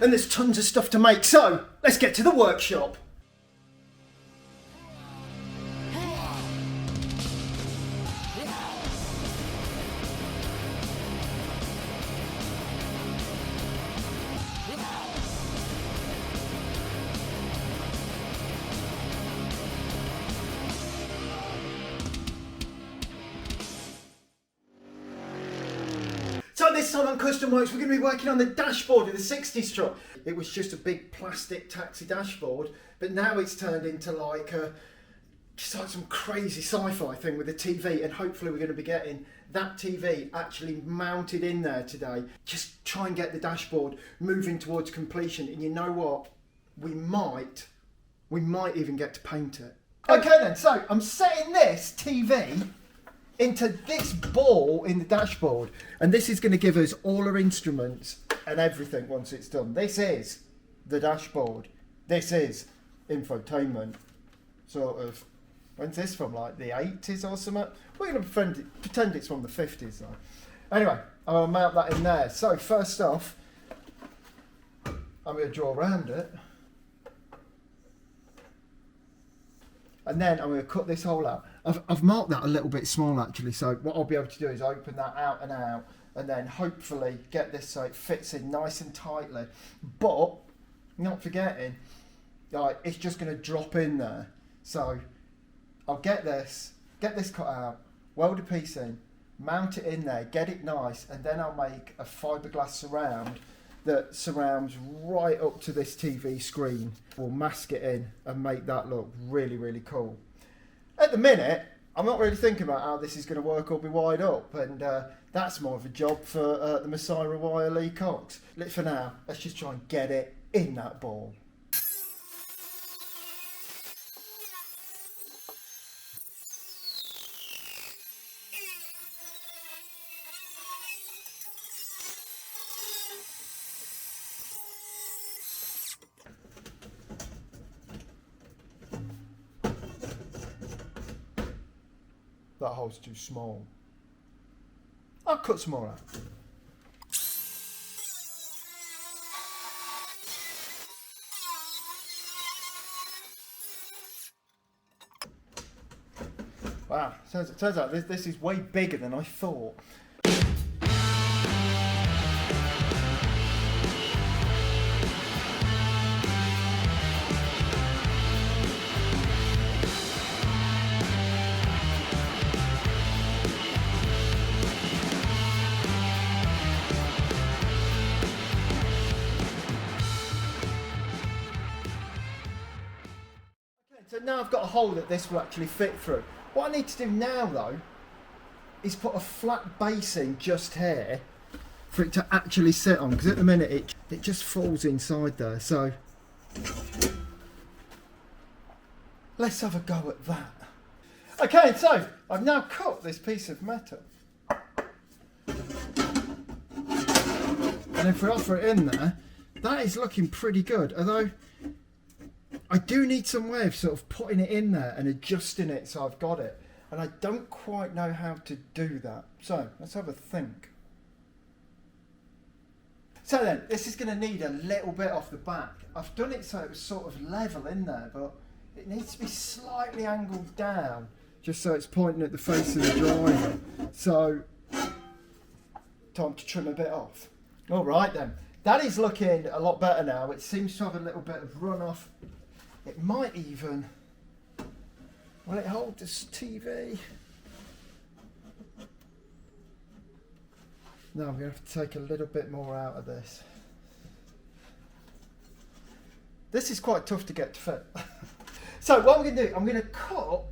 and there's tons of stuff to make, so let's get to the workshop. So this time on Custom Works, we're going to be working on the dashboard of the 60's truck. It was just a big plastic taxi dashboard, but now it's turned into like just like some crazy sci-fi thing with a TV, and hopefully we're going to be getting that TV actually mounted in there today. Just try and get the dashboard moving towards completion, and you know what? We might even get to paint it. Okay then, so I'm setting this TV into this ball in the dashboard, and this is going to give us all our instruments and everything once it's done. This is the dashboard. This is infotainment, sort of. When's this from, like the 80s or something? We're going to pretend it's from the 50s though. Anyway, I'll mount that in there. So first off, I'm going to draw around it, and then I'm going to cut this hole out. I've marked that a little bit small actually, so what I'll be able to do is open that out, and then hopefully get this so it fits in nice and tightly. But not forgetting, like, it's just going to drop in there. So I'll get this cut out, weld a piece in, mount it in there, get it nice, and then I'll make a fiberglass surround that surrounds right up to this TV screen. We'll mask it in and make that look really, really cool. At the minute, I'm not really thinking about how this is going to work or be wired up, and that's more of a job for the Messiah Wire Lee Cox. For now, let's just try and get it in that ball. That hole's too small. I'll cut some more out. Wow, turns out this is way bigger than I thought. So now I've got a hole that this will actually fit through. What I need to do now though is put a flat basing just here for it to actually sit on, because at the minute it just falls inside there. So let's have a go at that. Okay, so I've now cut this piece of metal, and if we offer it in there, that is looking pretty good, although I do need some way of sort of putting it in there and adjusting it so I've got it, and I don't quite know how to do that. So let's have a think. So then, this is going to need a little bit off the back. I've done it so it was sort of level in there, but it needs to be slightly angled down, just so it's pointing at the face of the driver. So, time to trim a bit off. All right then, that is looking a lot better now. It seems to have a little bit of runoff. It might even, will it hold this TV? No, I'm going to have to take a little bit more out of this. This is quite tough to get to fit. So what I'm going to do, I'm going to cut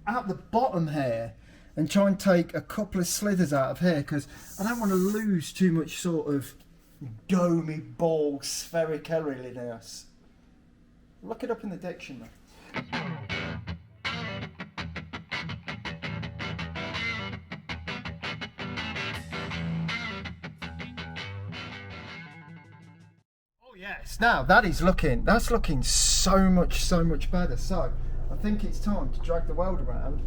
out the bottom here and try and take a couple of slithers out of here, because I don't want to lose too much sort of domey ball sphericalness. Look it up in the dictionary. Oh yes, now that's looking so much better. So I think it's time to drag the weld around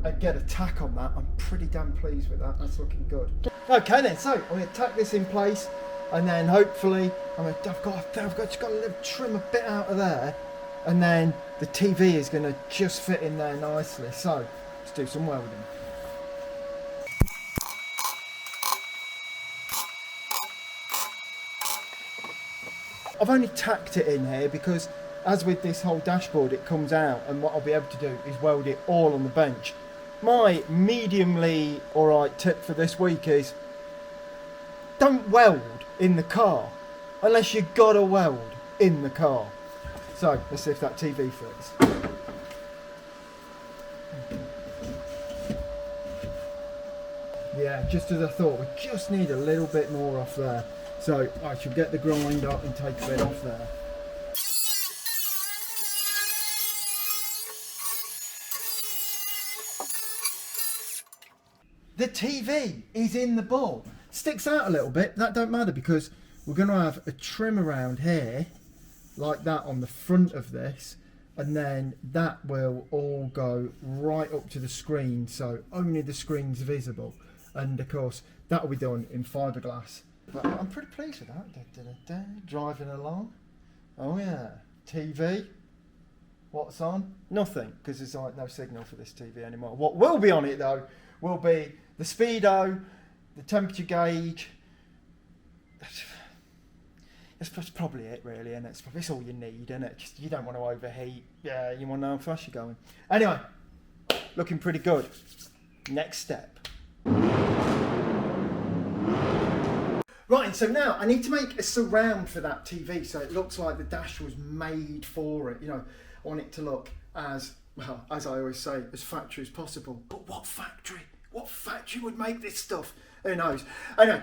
and get a tack on that. I'm pretty damn pleased with that. That's looking good. Okay then, so I'm going to tack this in place, and then hopefully I've just got a little trim a bit out of there, and then the TV is going to just fit in there nicely. So let's do some welding. I've only tacked it in here because, as with this whole dashboard, it comes out, and what I'll be able to do is weld it all on the bench. My mediumly alright tip for this week is don't weld in the car unless you gotta weld in the car. So let's see if that TV fits. Yeah, just as I thought, we just need a little bit more off there. So I should get the grinder and take a bit off there. The TV is in the ball. Sticks out a little bit, that don't matter because we're going to have a trim around here, like that on the front of this, and then that will all go right up to the screen, so only the screen's visible. And of course, that will be done in fiberglass. But I'm pretty pleased with that. Driving along. Oh yeah. TV. What's on? Nothing, because there's like no signal for this TV anymore. What will be on it though will be the speedo, the temperature gauge. That's probably it really, and it's all you need, isn't it? Just, you don't want to overheat. Yeah, you want to know how fast you're going. Anyway, looking pretty good. Next step. Right, so now I need to make a surround for that TV so it looks like the dash was made for it. You know, I want it to look as, well, as I always say, as factory as possible. But what factory? What factory would make this stuff? Who knows? Anyway,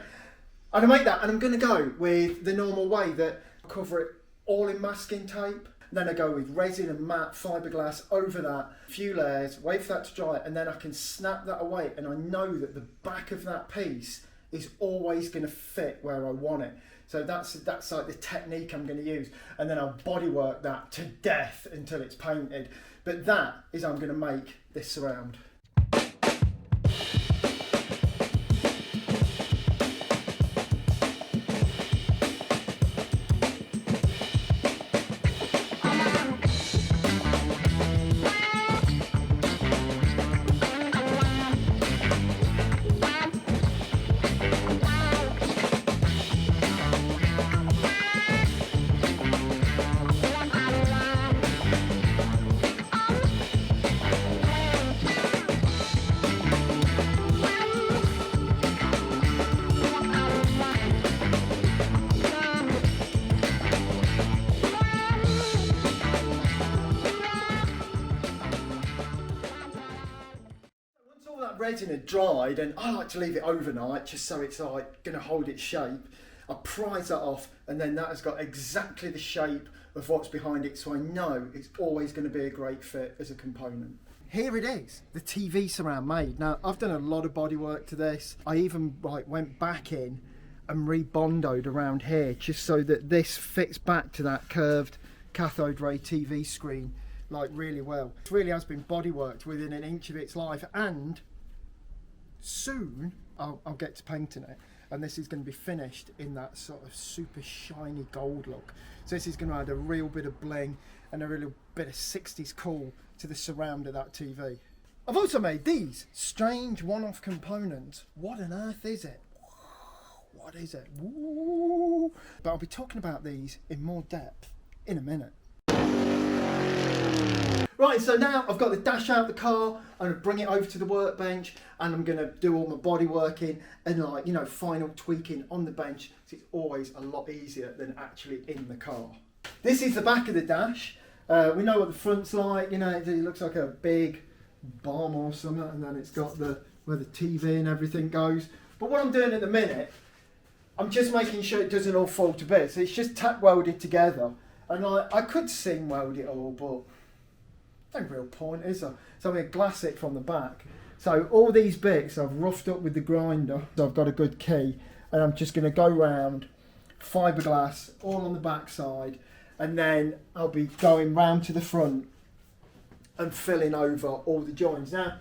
I'm going to make that, and I'm going to go with the normal way that I cover it all in masking tape. Then I go with resin and matte fiberglass over that, a few layers, wait for that to dry, and then I can snap that away, and I know that the back of that piece is always going to fit where I want it. So that's like the technique I'm going to use, and then I'll bodywork that to death until it's painted. But that is how I'm going to make this surround. Resin had dried, and I like to leave it overnight just so it's like going to hold its shape. I prise that off, and then that has got exactly the shape of what's behind it, so I know it's always going to be a great fit as a component. Here it is, the TV surround made. Now I've done a lot of bodywork to this. I even went back in and rebondoed around here just so that this fits back to that curved cathode ray TV screen like really well. It really has been bodyworked within an inch of its life, and soon I'll get to painting it, and this is going to be finished in that sort of super shiny gold look. So this is going to add a real bit of bling and a real bit of 60s cool to the surround of that TV. I've also made these strange one-off components. What on earth is it? What is it? Woo! But I'll be talking about these in more depth in a minute. Right, so now I've got the dash out of the car, I'm going to bring it over to the workbench, and I'm going to do all my body working and final tweaking on the bench. So it's always a lot easier than actually in the car. This is the back of the dash. We know what the front's like, it looks like a big bomb or something, and then it's got where the TV and everything goes. But what I'm doing at the minute, I'm just making sure it doesn't all fall to bits. It's just tack welded together, and I could seam weld it all, but no real point, is there? So I'm going to glass it from the back. So all these bits I've roughed up with the grinder. So I've got a good key, and I'm just going to go round fiberglass all on the back side, and then I'll be going round to the front and filling over all the joins. Now,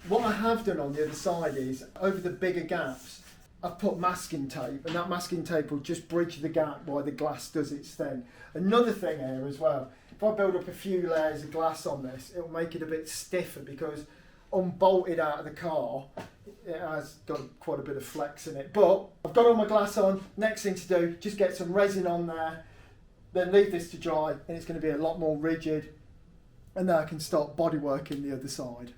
what I have done on the other side is, over the bigger gaps, I've put masking tape, and that masking tape will just bridge the gap while the glass does its thing. Another thing here as well, if I build up a few layers of glass on this, it'll make it a bit stiffer, because unbolted out of the car, it has got quite a bit of flex in it. But I've got all my glass on. Next thing to do, just get some resin on there, then leave this to dry, and it's going to be a lot more rigid, and then I can start bodyworking the other side.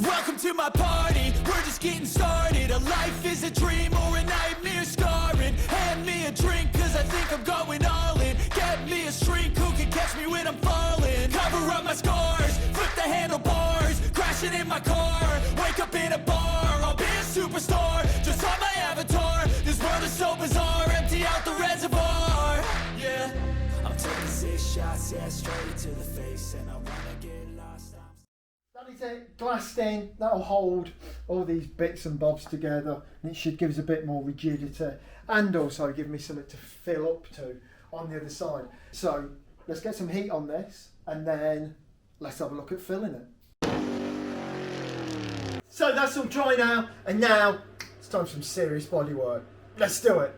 Welcome to my party, we're just getting started. A life is a dream or a nightmare scarring. Hand me a drink cause I think I'm going all in. Get me a shrink who can catch me when I'm falling. Cover up my scars, flip the handlebars. Crashing in my car, wake up in a bar. I'll be a superstar, just on my avatar. This world is so bizarre, empty out the reservoir. Yeah, I'm taking 6 shots, yeah, straight to the face. And I wanna get lost. That is it, glassed in. That'll hold all these bits and bobs together, and it should give us a bit more rigidity, and also give me something to fill up to on the other side. So let's get some heat on this, and then let's have a look at filling it. So that's all dry now, and now it's time for some serious bodywork. Let's do it.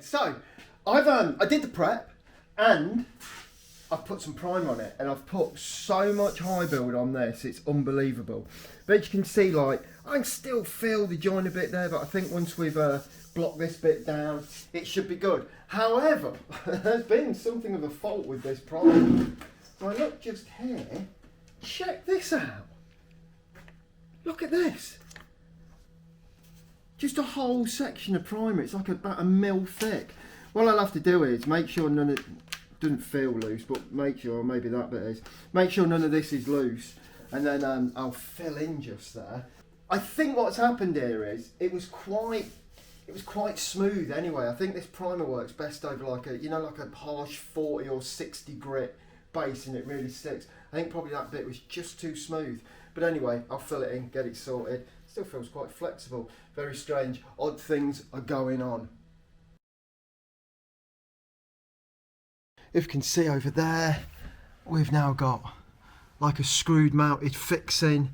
So, I did the prep, and I've put some primer on it, and I've put so much high build on this, it's unbelievable. But you can see, like, I can still feel the joint a bit there, but I think once we've blocked this bit down, it should be good. However, there's been something of a fault with this primer. So I look just here, check this out. Look at this. Just a whole section of primer. It's like about 1 mil thick. What I'll have to do is make sure none of it doesn't feel loose, but make sure, maybe that bit is, make sure none of this is loose, and then I'll fill in just there. I think what's happened here is it was quite smooth anyway. I think this primer works best over like a, you know, like a harsh 40 or 60 grit base, and it really sticks. I think probably that bit was just too smooth. But anyway, I'll fill it in, get it sorted. Still feels quite flexible. Very strange. Odd things are going on. If you can see over there, we've now got like a screwed mounted fixing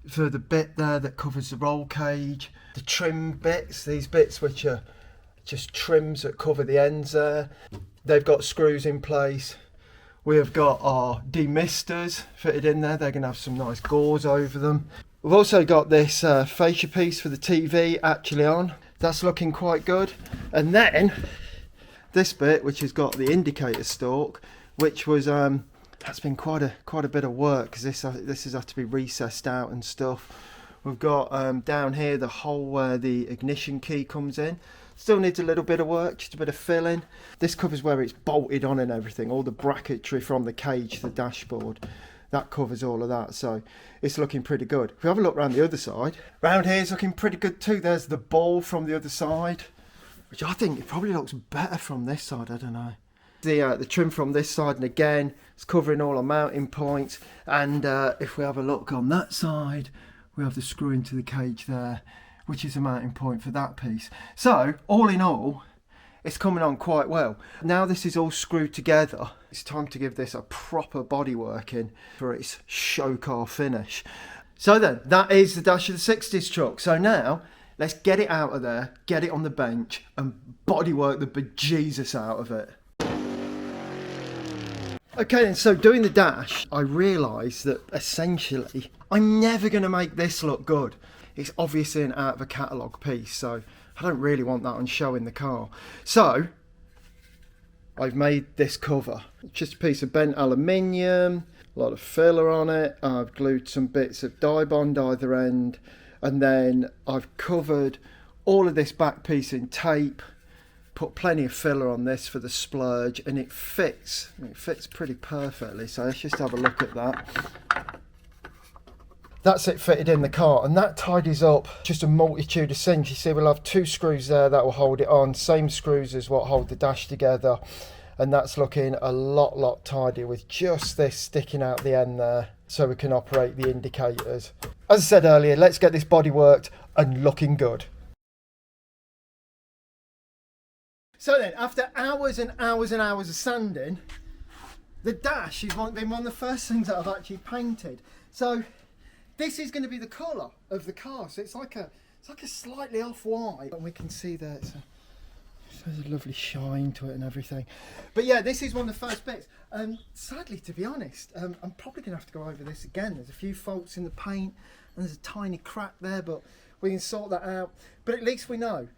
for the bit there that covers the roll cage. The trim bits, these bits which are just trims that cover the ends there, they've got screws in place. We have got our demisters fitted in there. They're going to have some nice gauze over them. We've also got this fascia piece for the TV actually on. That's looking quite good. And then this bit, which has got the indicator stalk, which was that's been quite a bit of work, because this has had to be recessed out and stuff. We've got down here the hole where the ignition key comes in. Still needs a little bit of work, just a bit of filling. This covers where it's bolted on and everything, all the bracketry from the cage to the dashboard. That covers all of that, so it's looking pretty good. If we have a look around the other side, round here is looking pretty good too. There's the ball from the other side, which I think it probably looks better from this side, I don't know. The trim from this side, and again, it's covering all our mounting points. And if we have a look on that side, we have the screw into the cage there, which is a mounting point for that piece. So, all in all, it's coming on quite well. Now this is all screwed together, it's time to give this a proper bodywork in for its showcar finish. So then, that is the dash of the 60s truck. So now, let's get it out of there, get it on the bench, and bodywork the bejesus out of it. Okay then, so doing the dash, I realised that essentially, I'm never going to make this look good. It's obviously an out of a catalogue piece, so I don't really want that on show in the car. So, I've made this cover. Just a piece of bent aluminium, a lot of filler on it. I've glued some bits of dye bond either end, and then I've covered all of this back piece in tape, put plenty of filler on this for the splurge, and it fits pretty perfectly. So let's just have a look at that. That's it fitted in the car, and that tidies up just a multitude of things. You see, we'll have 2 screws there that will hold it on, same screws as what hold the dash together, and that's looking a lot tidier with just this sticking out the end there, so we can operate the indicators. As I said earlier, let's get this body worked and looking good. So then, after hours and hours and hours of sanding, the dash is been one of the first things that I've actually painted. So this is going to be the colour of the car. So it's like a slightly off white, and we can see that there's a lovely shine to it and everything. But yeah, this is one of the first bits. Sadly, to be honest, I'm probably going to have to go over this again. There's a few faults in the paint, and there's a tiny crack there, but we can sort that out. But at least we know.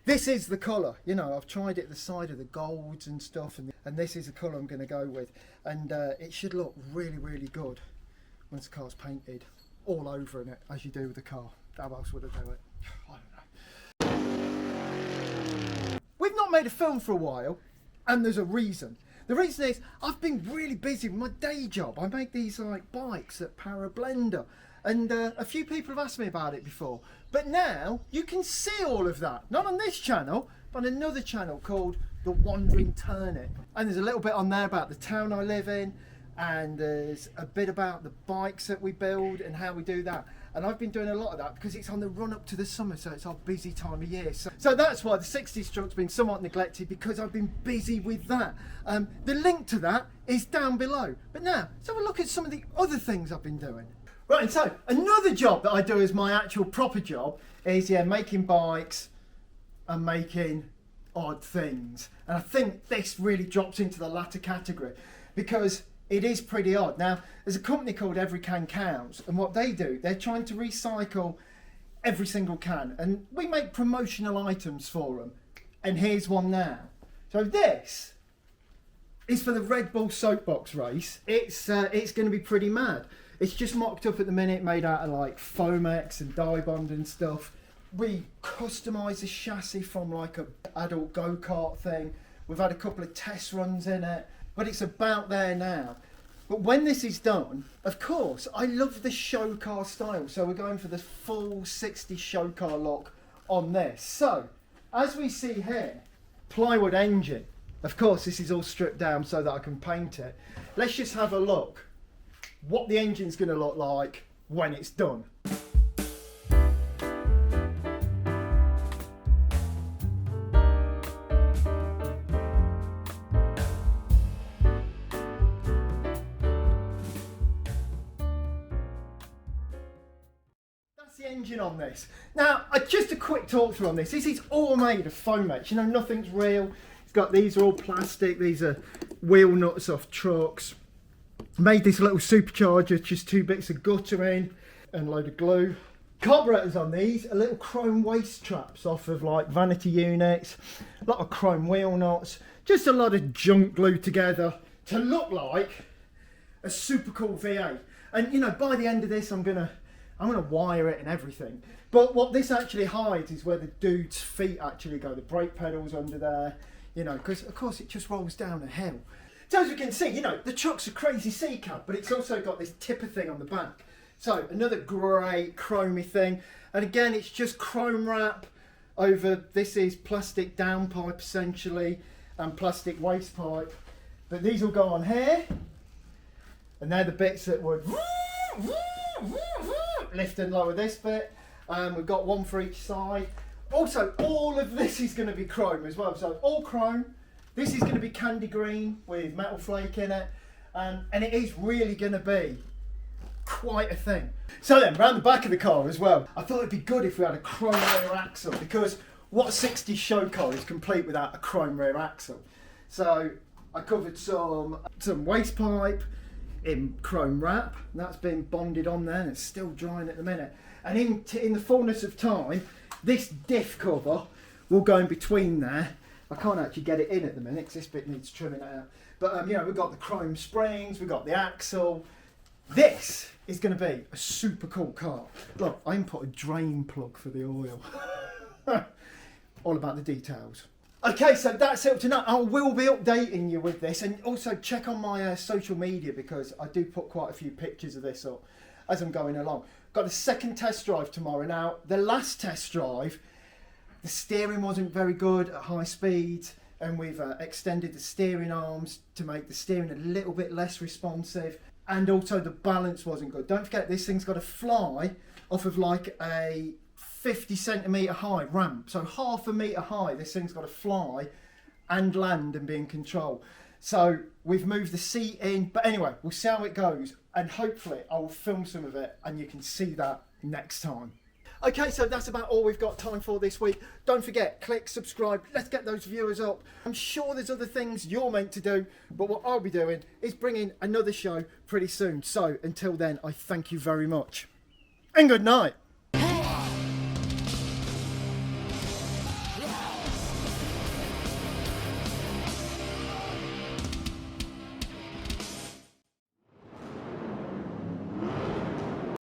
This is the colour, you know, I've tried it at the side of the golds and stuff, and this is the colour I'm going to go with. And it should look really good once the car's painted all over in it, as you do with the car. How else would I do it? I don't know. We've not made a film for a while, and there's a reason. The reason is, I've been really busy with my day job. I make these like bikes at Para Blender. And a few people have asked me about it before. But now you can see all of that. Not on this channel, but on another channel called The Wandering Turnip. And there's a little bit on there about the town I live in. And there's a bit about the bikes that we build and how we do that. And I've been doing a lot of that because it's on the run up to the summer, so it's our busy time of year. So that's why the 60s truck's been somewhat neglected, because I've been busy with that. The link to that is down below. But now, let's have a look at some of the other things I've been doing. Right, and so another job that I do as my actual proper job is making bikes and making odd things. And I think this really drops into the latter category because it is pretty odd. Now, there's a company called Every Can Counts, and what they do, they're trying to recycle every single can, and we make promotional items for them. And here's one now. So this is for the Redbull Soapbox Race. It's going to be pretty mad. It's just mocked up at the minute, made out of like Foamex and dye bond and stuff. We customise the chassis from like a adult go-kart thing. We've had a couple of test runs in it, but it's about there now. But when this is done, of course, I love the showcar style. So we're going for the full 60s showcar look on this. So, as we see here, plywood engine. Of course, this is all stripped down so that I can paint it. Let's just have a look what the engine's going to look like when it's done. That's the engine on this. Now, just a quick talk through on this. This is all made of Foamex. You know, nothing's real. It's got, these are all plastic. These are wheel nuts off trucks. Made this little supercharger, just 2 bits of gutter in and a load of glue. Carburetors on these are little chrome waste traps off of like vanity units, a lot of chrome wheel nuts, just a lot of junk glued together to look like a super cool V8. And you know, by the end of this, I'm gonna wire it and everything. But what this actually hides is where the dude's feet actually go. The brake pedals under there, you know, because of course it just rolls down a hill. So as you can see, you know, the truck's a crazy C-cab, but it's also got this tipper thing on the back. So another great chromey thing. And again, it's just chrome wrap over, this is plastic downpipe essentially, and plastic waste pipe. But these will go on here, and they're the bits that would lift and lower this bit. We've got one for each side. Also, all of this is going to be chrome as well. So all chrome. This is going to be candy green with metal flake in it. And it is really going to be quite a thing. So then, round the back of the car as well, I thought it'd be good if we had a chrome rear axle, because what 60s show car is complete without a chrome rear axle? So I covered some waste pipe in chrome wrap. That's been bonded on there and it's still drying at the minute. And in the fullness of time, this diff cover will go in between there. I can't actually get it in at the minute because this bit needs trimming out. But you know, we've got the chrome springs, we've got the axle. This is going to be a super cool car. Look, I even put a drain plug for the oil. All about the details. Okay, so that's it tonight. I will be updating you with this, and also check on my social media, because I do put quite a few pictures of this up as I'm going along. Got a second test drive tomorrow. Now, the last test drive, the steering wasn't very good at high speeds, and we've extended the steering arms to make the steering a little bit less responsive, and also the balance wasn't good. Don't forget, this thing's got to fly off of like a 50 centimetre high ramp, so half a metre high. This thing's got to fly and land and be in control. So we've moved the seat in, but anyway, we'll see how it goes, and hopefully I will film some of it and you can see that next time. Okay, so that's about all we've got time for this week. Don't forget, click subscribe. Let's get those viewers up. I'm sure there's other things you're meant to do, but what I'll be doing is bringing another show pretty soon. So until then, I thank you very much and good night.